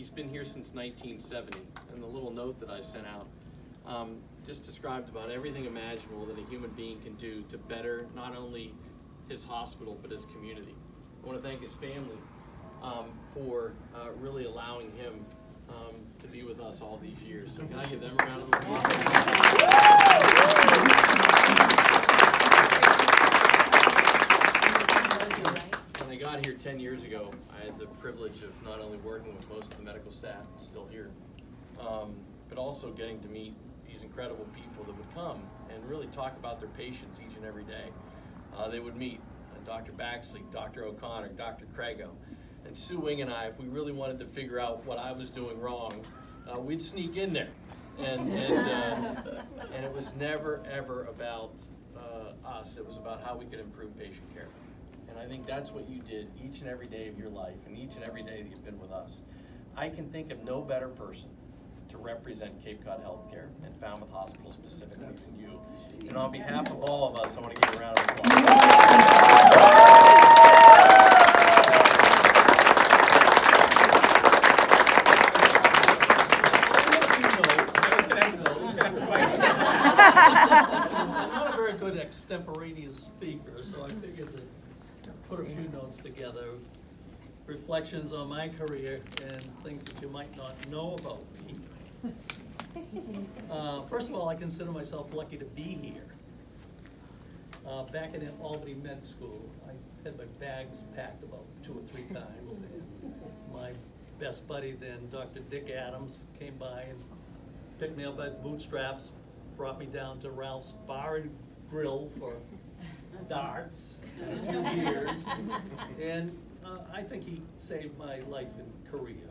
he's been here since 1970, and the little note that I sent out just described about everything imaginable that a human being can do to better not only his hospital but his community. I want to thank his family for really allowing him to be with us all these years. So can I give them a round of applause? When I got here 10 years ago, I had the privilege of not only working with most of the medical staff that's still here, but also getting to meet these incredible people that would come and really talk about their patients each and every day. They would meet Dr. Baxley, Dr. O'Connor, Dr. Crago. And Sue Wing and I, if we really wanted to figure out what I was doing wrong, we'd sneak in there. And it was never, ever about us. It was about how we could improve patient care. And I think that's what you did each and every day of your life and each and every day that you've been with us. I can think of no better person to represent Cape Cod Healthcare and Falmouth Hospital specifically than you. And on behalf of all of us, I want to give you a round of applause. I'm not a very good extemporaneous speaker, so I figured to put a few notes together. Reflections on my career and things that you might not know about me. First of all, I consider myself lucky to be here. Back in Albany Med School, I had my bags packed about 2 or 3 times. And my best buddy then, Dr. Dick Adams, came by and picked me up by the bootstraps, brought me down to Ralph's Bar and Grill for darts and a few beers. And I think he saved my life in Korea.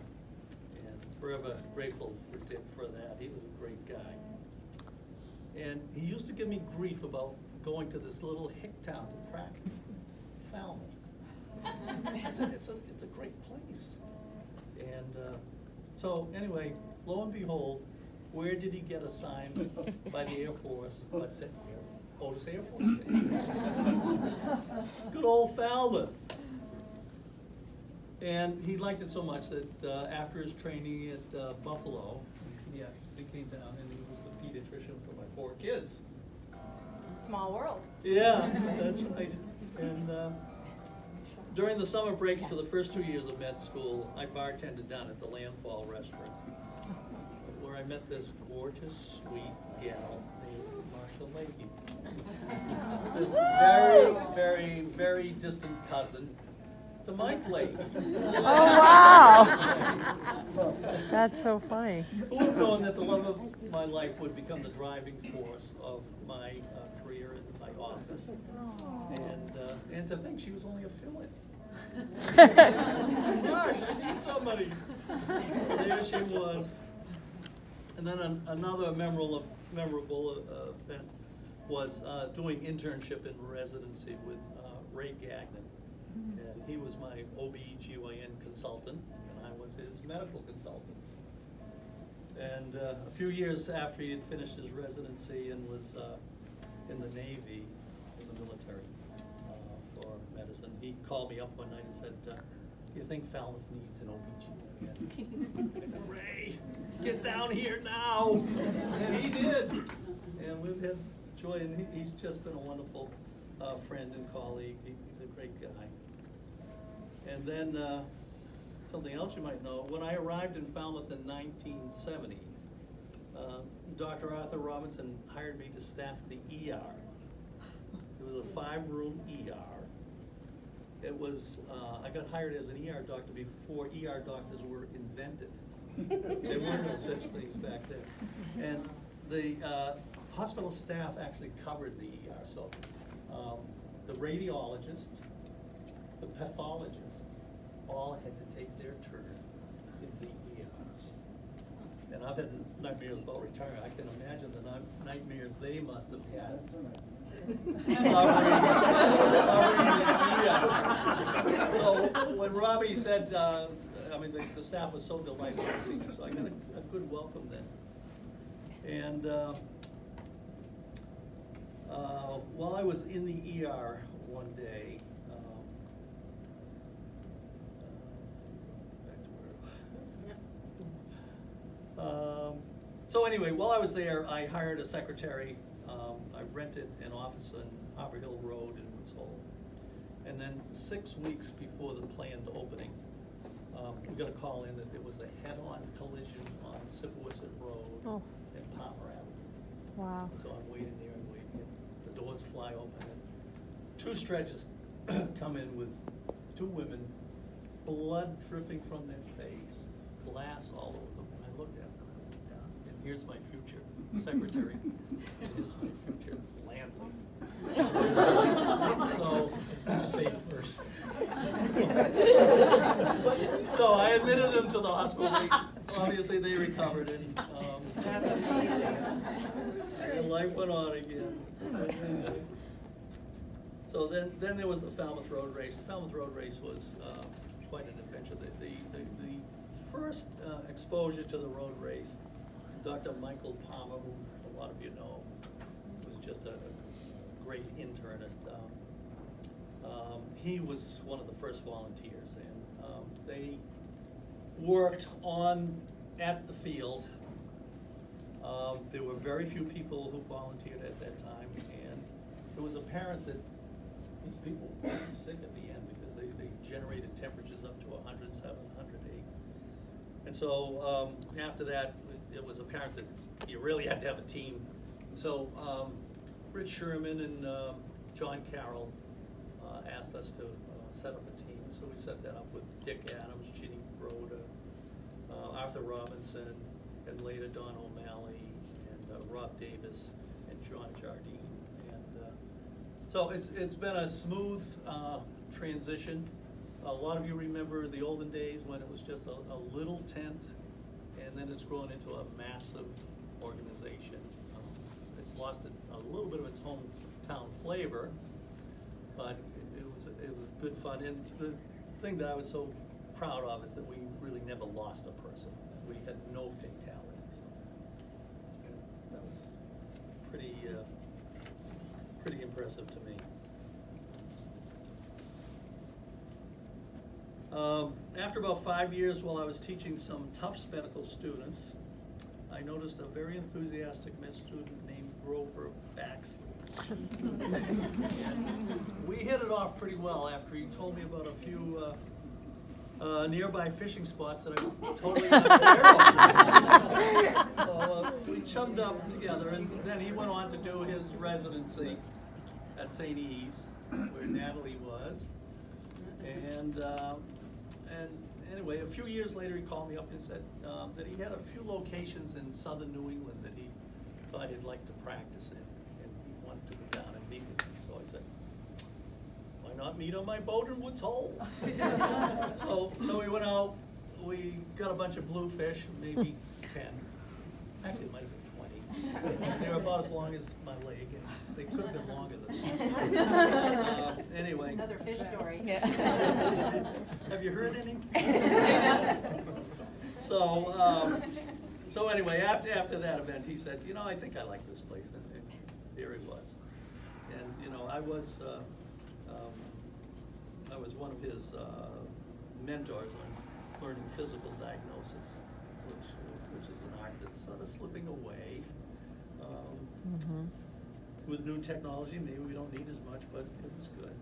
And forever grateful for Dick for that. He was a great guy. And he used to give me grief about going to this little hick town to practice, Falmouth. I said, it's a great place. And so anyway, lo and behold, where did he get assigned by the Air Force? Otis Air Force Station. Good old Falmouth. And he liked it so much that after his training at Buffalo, he actually came down and he was the pediatrician for my 4 kids. Small world. Yeah, that's right. And during the summer breaks for the first 2 years of med school, I bartended down at the Landfall restaurant, where I met this gorgeous, sweet gal named Marsha Leahy. This very, very, very distant cousin to Mike Leahy. Oh, wow. That's so funny. Who would have known that the love of my life would become the driving force of my career in my office, and to think she was only a fill-in. Gosh, I need somebody. There she was. And then another memorable event was doing internship and residency with Ray Gagnon. And he was my OB/GYN consultant, and I was his medical consultant. And a few years after he had finished his residency and was in the Navy, in the military, for medicine, he called me up one night and said, "You think Falmouth needs an OB/GYN?" I said, "Ray, get down here now!" And he did. And we've had joy, and he's just been a wonderful friend and colleague. He's a great guy. And then something else you might know, when I arrived in Falmouth in 1970, Dr. Arthur Robinson hired me to staff the ER. It was a 5-room ER. It was, I got hired as an ER doctor before ER doctors were invented. There were no such things back then. And the hospital staff actually covered the ER. So the radiologist, the pathologist, all had to take their turn in the ERs. And I've had nightmares about retirement. I can imagine the nightmares they must have had. So when Robbie said, the staff was so delighted to see me, so I got a good welcome then. And while I was in the ER one day, So anyway, while I was there, I hired a secretary. I rented an office on Harbor Hill Road in Woods Hole. And then 6 weeks before the planned opening, we got a call in that there was a head-on collision on Sippowisset Road Oh. and Palmer Avenue. Wow. So I'm waiting there and waiting, and the doors fly open, and 2 stretchers come in with 2 women, blood dripping from their face, glass all over them, and I looked at them, and here's my future secretary, and here's my future landlady. So, What'd you say first? so I admitted them to the hospital. Obviously, they recovered, and That's amazing. and life went on again. So then there was the Falmouth Road Race. The Falmouth Road Race was quite an adventure. The first exposure to the road race, Dr. Michael Palmer, who a lot of you know, was just a great internist. He was one of the first volunteers, and they worked at the field. There were very few people who volunteered at that time, and it was apparent that these people were pretty sick at the end because they generated temperatures up to 107, 108. And so after that, it was apparent that you really had to have a team. So Rich Sherman and John Carroll asked us to set up a team. So we set that up with Dick Adams, Ginny Broda, Arthur Robinson, and later Don O'Malley, and Rob Davis, and John Jardine. And so it's been a smooth transition. A lot of you remember the olden days when it was just a little tent, and then it's grown into a massive organization. It's lost a little bit of its hometown flavor, but it was good fun. And the thing that I was so proud of is that we really never lost a person. We had no fatalities. That was pretty impressive to me. After about 5 years, while I was teaching some Tufts medical students, I noticed a very enthusiastic med student named Grover Baxley. We hit it off pretty well after he told me about a few nearby fishing spots that I was totally unaware of. So we chummed up together, and then he went on to do his residency at St. E's, where Natalie was. And anyway, a few years later, he called me up and said that he had a few locations in southern New England that he thought he'd like to practice in, and he wanted to go down and meet with me. So I said, why not meet on my boat in Woods Hole? So we went out, we got a bunch of bluefish, maybe 10. Actually, it might have been 20. They were about as long as my leg, and they could have been longer than that. Anyway. Another fish story. Have you heard any? So anyway, after that event, he said, I think I like this place, and there he was. And I was one of his mentors on learning physical diagnosis, which is an art that's sort of slipping away. With new technology, maybe we don't need as much, but it was good.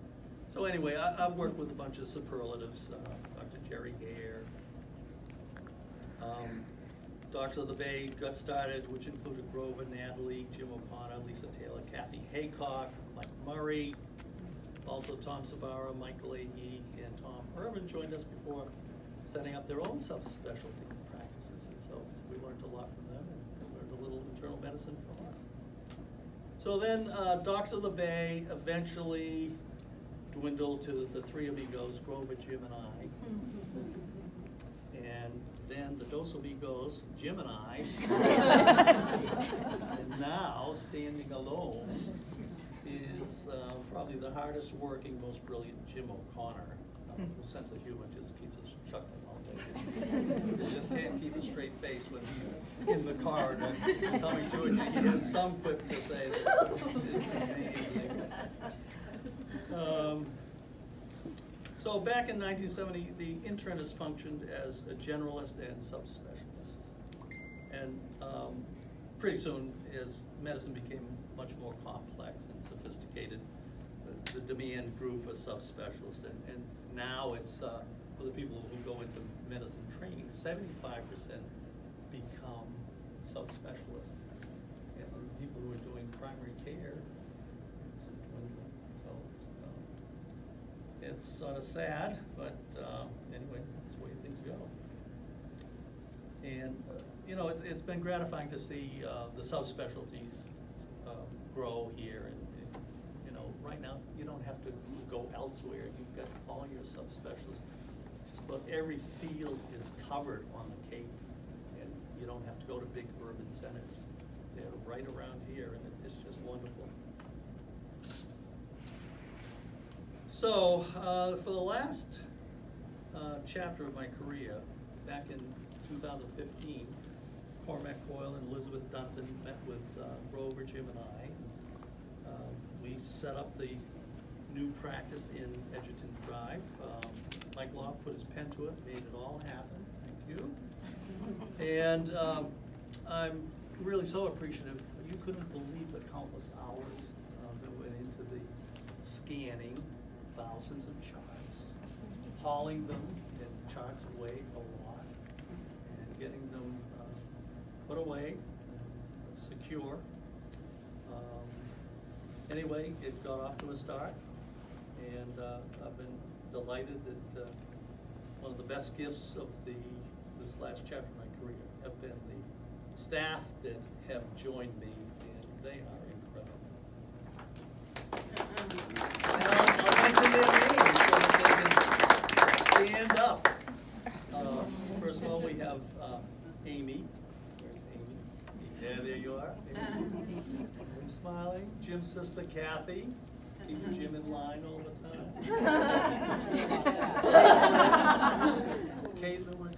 So anyway, I've worked with a bunch of superlatives, Dr. Jerry Gare. Doctors of the Bay got started, which included Grover, Natalie, Jim O'Connor, Lisa Taylor, Kathy Haycock, Mike Murray, also Tom Sabara, Michael Agee, and Tom Irvin joined us before setting up their own subspecialty practices. And so we learned a lot from them, and learned a little internal medicine from us. So then Docs of the Bay eventually dwindled to the 3 amigos, Grover, Jim, and I. And then the Dos Amigos, Jim and I. And now, standing alone, is probably the hardest working, most brilliant Jim O'Connor, whose sense of humor just keeps us chuckling all day. He just can't keep a straight face when he's in the corridor coming to it. He has some quip to say that is amazing. So back in 1970, the internist functioned as a generalist and subspecialist. And pretty soon, as medicine became much more complex and sophisticated, the demand grew for subspecialists. And now it's, for the people who go into medicine training, 75% become subspecialists. And the people who are doing primary care, it's dwindling. So it's sort of sad, but anyway, that's the way things go. And you know, it's been gratifying to see the subspecialties grow here. And you know, right now you don't have to go elsewhere. You've got all your subspecialists. Just about every field is covered on the Cape, and you don't have to go to big urban centers. They're right around here, and it's just wonderful. So for the last chapter of my career, back in 2015, Cormac Coyle and Elizabeth Dunton met with Grover, Jim, and I. We set up the new practice in Edgerton Drive. Mike Loft put his pen to it, made it all happen. Thank you. And I'm really so appreciative. You couldn't believe the countless hours that went into the scanning thousands of charts, hauling them and charts away a lot, and getting them put away, secure. Anyway, it got off to a start, and I've been delighted that one of the best gifts of this last chapter of my career have been the staff that have joined me, and they are incredible. I'll mention their names so that they can stand up. First of all, we have Amy. Where's Amy? There you are. Amy. Smiling. Jim's sister Kathy. Keeping Jim in line all the time. Caitlin, where's